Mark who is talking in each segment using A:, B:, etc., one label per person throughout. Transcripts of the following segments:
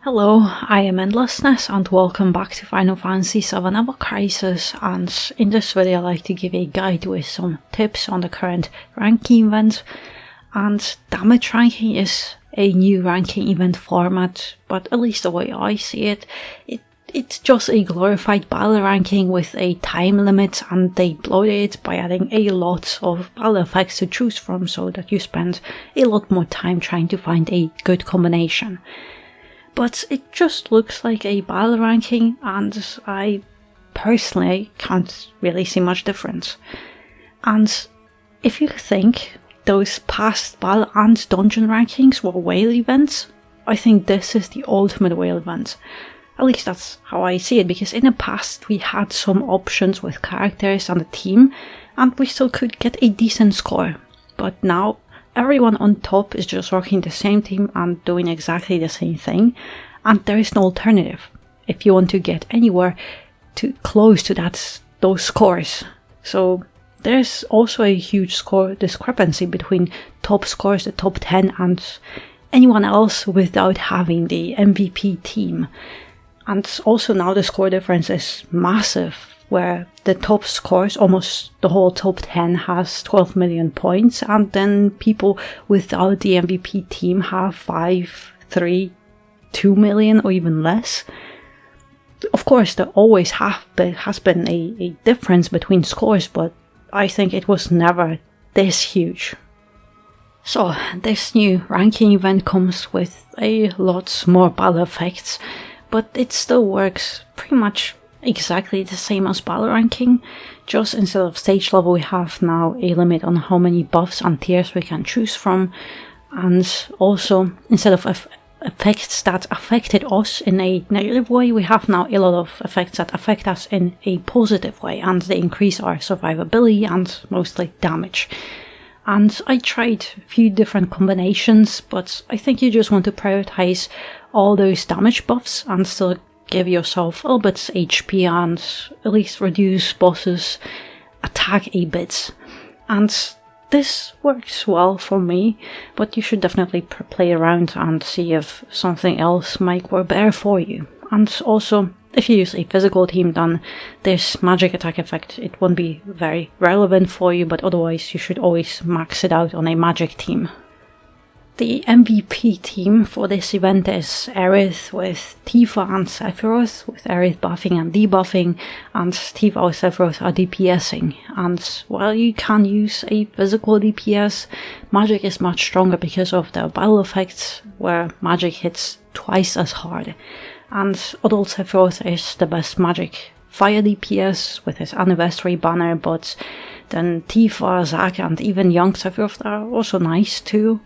A: Hello, I am Endlessness and welcome back to Final Fantasy VII Ever Crisis, and in this video I'd like to give a guide with some tips on the current ranking event. And damage ranking is a new ranking event format, but at least the way I see it, it's just a glorified battle ranking with a time limit, and they bloated it by adding a lot of battle effects to choose from so that you spend a lot more time trying to find a good combination. But it just looks like a battle ranking, and I personally can't really see much difference. And if you think those past battle and dungeon rankings were whale events, I think this is the ultimate whale event. At least that's how I see it, because in the past we had some options with characters and the team, and we still could get a decent score. But now everyone on top is just working the same team and doing exactly the same thing, and there is no alternative if you want to get anywhere too close to those scores. So there's also a huge score discrepancy between top scores, the top 10, and anyone else without having the MVP team. And also now the score difference is massive, where the top scores, almost the whole top 10 has 12 million points, and then people without the MVP team have 5, 3, 2 million or even less. Of course, there always has been a difference between scores, but I think it was never this huge. So this new ranking event comes with a lot more battle effects, but it still works pretty much exactly the same as battle ranking. Just instead of stage level, we have now a limit on how many buffs and tiers we can choose from, and also instead of effects that affected us in a negative way, we have now a lot of effects that affect us in a positive way, and they increase our survivability and mostly damage. And I tried a few different combinations, but I think you just want to prioritize all those damage buffs and still give yourself a little bit HP and at least reduce bosses' attack a bit. And this works well for me, but you should definitely play around and see if something else might work better for you. And also, if you use a physical team, then this magic attack effect, it won't be very relevant for you, but otherwise you should always max it out on a magic team. The MVP team for this event is Aerith with Tifa and Sephiroth, with Aerith buffing and debuffing, and Tifa or Sephiroth are DPSing. And while you can use a physical DPS, magic is much stronger because of the battle effects, where magic hits twice as hard. And adult Sephiroth is the best magic fire DPS with his anniversary banner, but then Tifa, Zack, and even young Sephiroth are also nice too.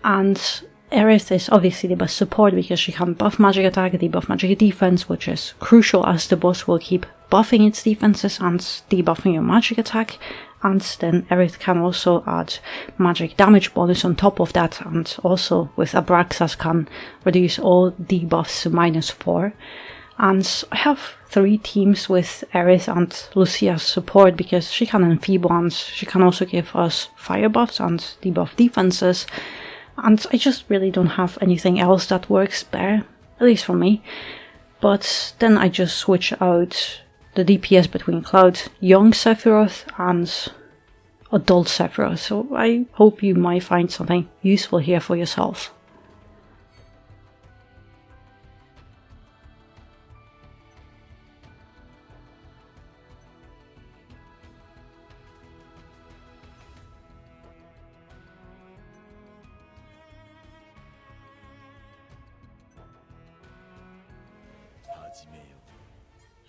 A: And Aerith is obviously the best support because she can buff magic attack, debuff magic defense, which is crucial as the boss will keep buffing its defenses and debuffing your magic attack. And then Aerith can also add magic damage bonus on top of that, and also with Abraxas can reduce all debuffs to -4. And I have 3 teams with Aerith and Lucia's support because she can enfeeble and she can also give us fire buffs and debuff defenses. And I just really don't have anything else that works better, at least for me. But then I just switch out the DPS between Cloud, young Sephiroth, and adult Sephiroth. So I hope you might find something useful here for yourself.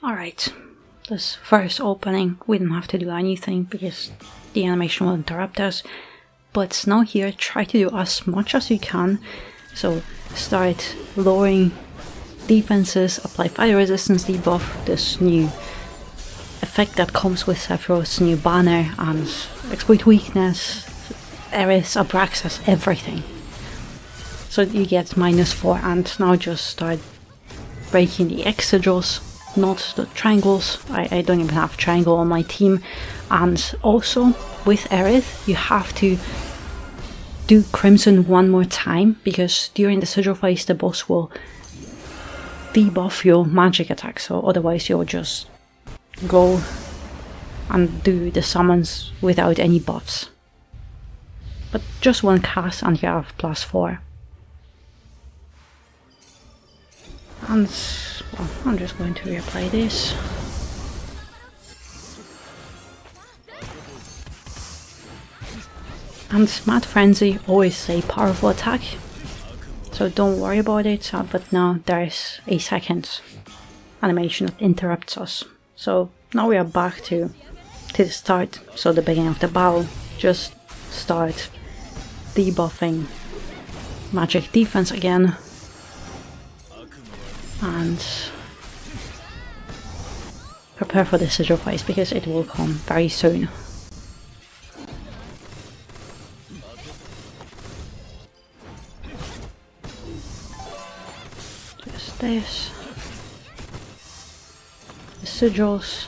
A: Alright, this first opening, we didn't have to do anything because the animation will interrupt us. But now here, try to do as much as you can. So start lowering defenses, apply fire resistance debuff, this new effect that comes with Sephiroth's new banner, and exploit weakness, Aerith, Abraxas, everything. So you get -4, and now just start breaking the extra draws not the triangles. I don't even have triangle on my team. And also with Aerith, you have to do Crimson one more time, because during the sigil phase the boss will debuff your magic attack, so otherwise you'll just go and do the summons without any buffs. But just one cast and you have +4. And well, I'm just going to replay this. And Mad Frenzy, always a powerful attack, so don't worry about it, but now there's a second animation that interrupts us. So now we are back to the start, so the beginning of the battle. Just start debuffing magic defense again, and prepare for the sigil phase because it will come very soon. Just this. The sigils.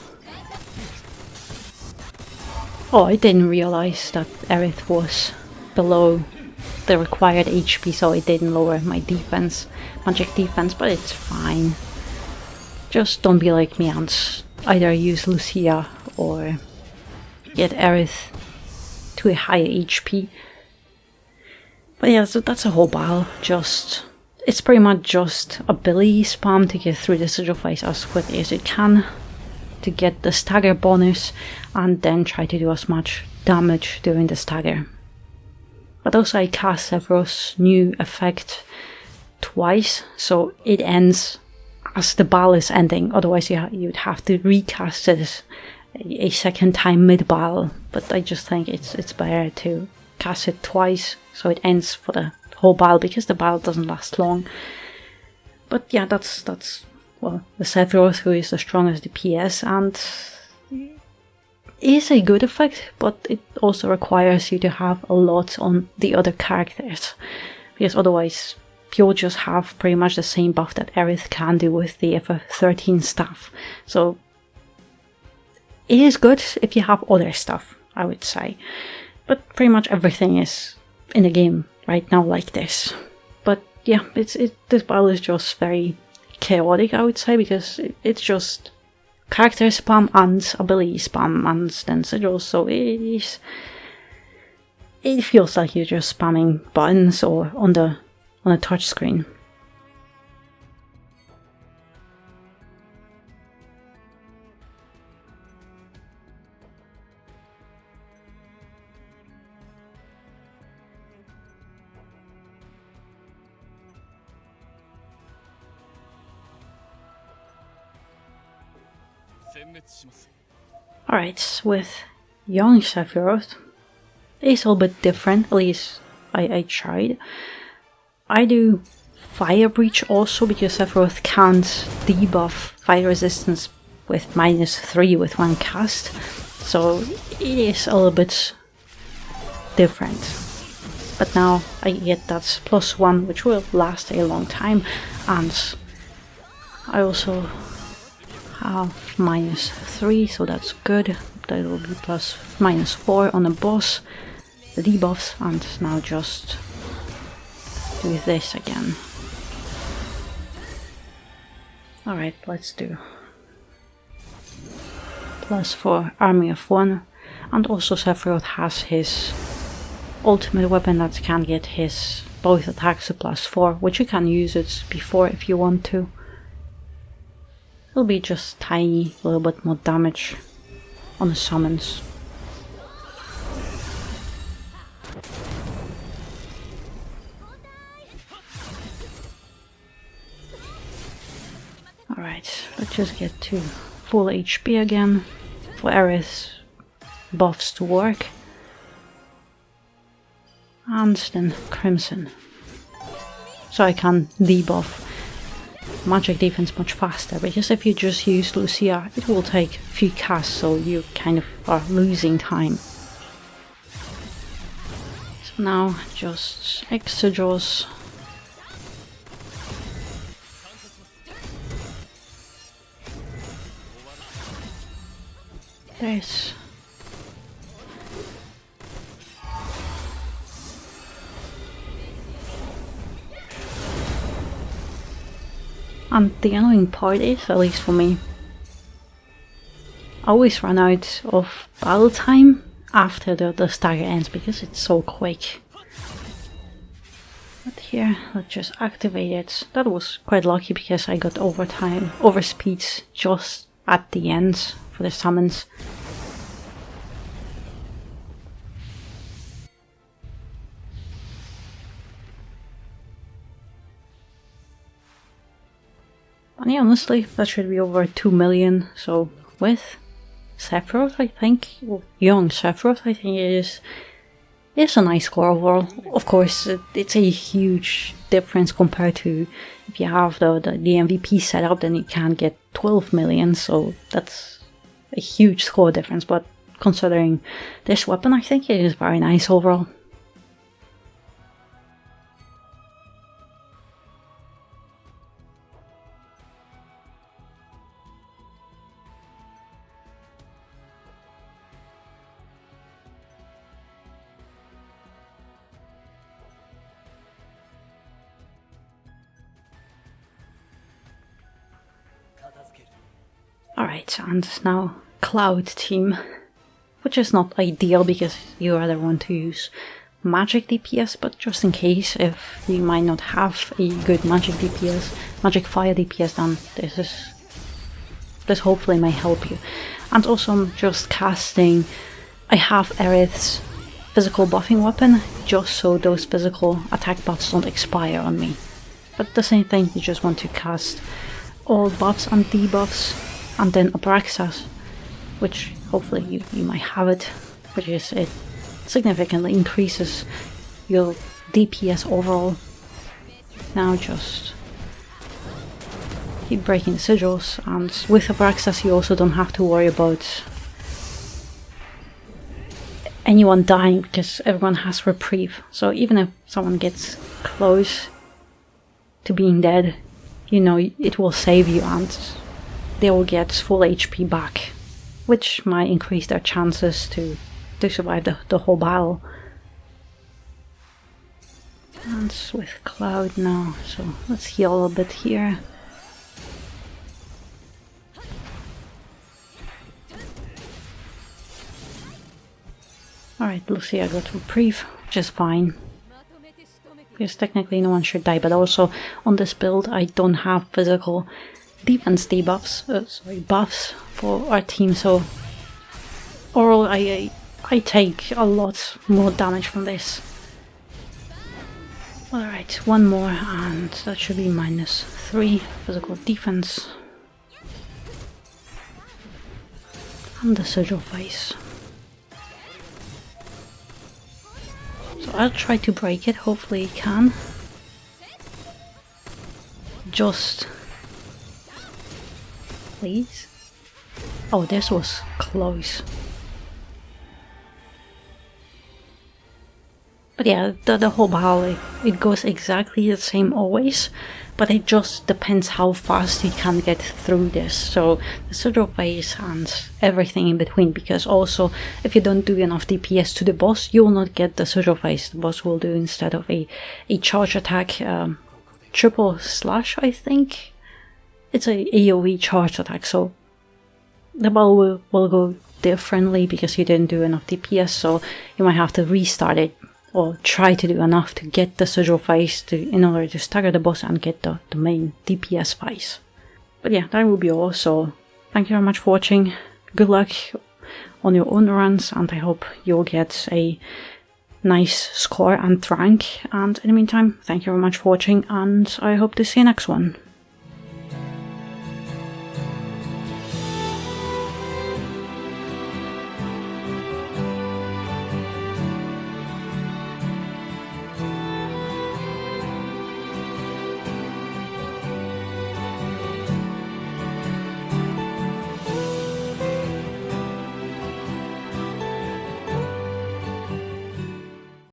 A: Oh, I didn't realize that Aerith was below the required HP, so it didn't lower my defense, magic defense, but it's fine. Just don't be like me and either use Lucia or get Aerith to a higher HP. But yeah, so that's a whole battle. It's pretty much just ability spam to get through the sigil phase as quickly as you can, to get the stagger bonus, and then try to do as much damage during the stagger. But also I cast Sephiroth's new effect twice, so it ends as the battle is ending, otherwise you'd have to recast it a second time mid-battle, but I just think it's better to cast it twice, so it ends for the whole battle, because the battle doesn't last long. But yeah, that's well, the Sephiroth who is the strongest DPS, and is a good effect, but it also requires you to have a lot on the other characters, because otherwise you'll just have pretty much the same buff that Aerith can do with the FF13 stuff. So it is good if you have other stuff, I would say, but pretty much everything is in the game right now like this. But yeah, this battle is just very chaotic, I would say, because it's just character spam and ability spam and then sigils, so it feels like you're just spamming buttons or on a touch screen. Alright, with young Sephiroth, it's a little bit different, at least I tried. I do Fire Breach also, because Sephiroth can't debuff fire resistance with -3 with one cast, so it is a little bit different. But now I get that +1, which will last a long time, and I also have -3, so that's good. That will be +4 on the boss, the debuffs, and now just do this again. Alright, let's do +4 Army of 1, and also Sephiroth has his ultimate weapon that can get his both attacks to +4, which you can use it before if you want to. It'll be just tiny, a little bit more damage on the summons. Alright, let's just get to full HP again for Aerith's buffs to work. And then Crimson, so I can debuff magic defense much faster, because if you just use Lucia it will take a few casts, so you kind of are losing time. So now just Exigils. this. And the annoying part is, at least for me, I always run out of battle time after the stagger ends because it's so quick. But here, let's just activate it. That was quite lucky because I got overspeed just at the end for the summons. And yeah, honestly, that should be over 2 million, so with Sephiroth, I think, well, young Sephiroth, I think it is a nice score overall. Of course, it's a huge difference compared to if you have the MVP setup, then you can get 12 million, so that's a huge score difference, but considering this weapon, I think it is very nice overall. Alright, and now Cloud team, which is not ideal because you either want to use magic DPS, but just in case if you might not have a good magic DPS, magic fire DPS, then this hopefully may help you. And also I'm just casting, I have Aerith's physical buffing weapon just so those physical attack buffs don't expire on me. But the same thing, you just want to cast all buffs and debuffs, and then Abraxas, which hopefully you might have it, which is it significantly increases your DPS overall. Now just keep breaking the sigils, and with Abraxas you also don't have to worry about anyone dying because everyone has reprieve. So even if someone gets close to being dead, you know it will save you and they will get full HP back, which might increase their chances to survive the whole battle. And with Cloud now, so let's heal a bit here. Alright, Lucia got reprieve, which is fine. Because technically no one should die, but also on this build I don't have physical defense debuffs, buffs for our team, so overall I take a lot more damage from this. Alright, one more and that should be -3 physical defense. And the sigil face. So I'll try to break it, hopefully I can. Just please. Oh, this was close. But yeah, the whole battle, it goes exactly the same always, but it just depends how fast you can get through this. So the sigil phase and everything in between, because also if you don't do enough DPS to the boss, you will not get the sigil phase. The boss will do instead of a charge attack, triple slash, I think. It's a AoE charge attack, so the battle will go differently because you didn't do enough DPS, so you might have to restart it or try to do enough to get the sigil phase in order to stagger the boss and get the main DPS phase. But yeah, that will be all, so thank you very much for watching, good luck on your own runs, and I hope you'll get a nice score and rank, and in the meantime, thank you very much for watching, and I hope to see you next one.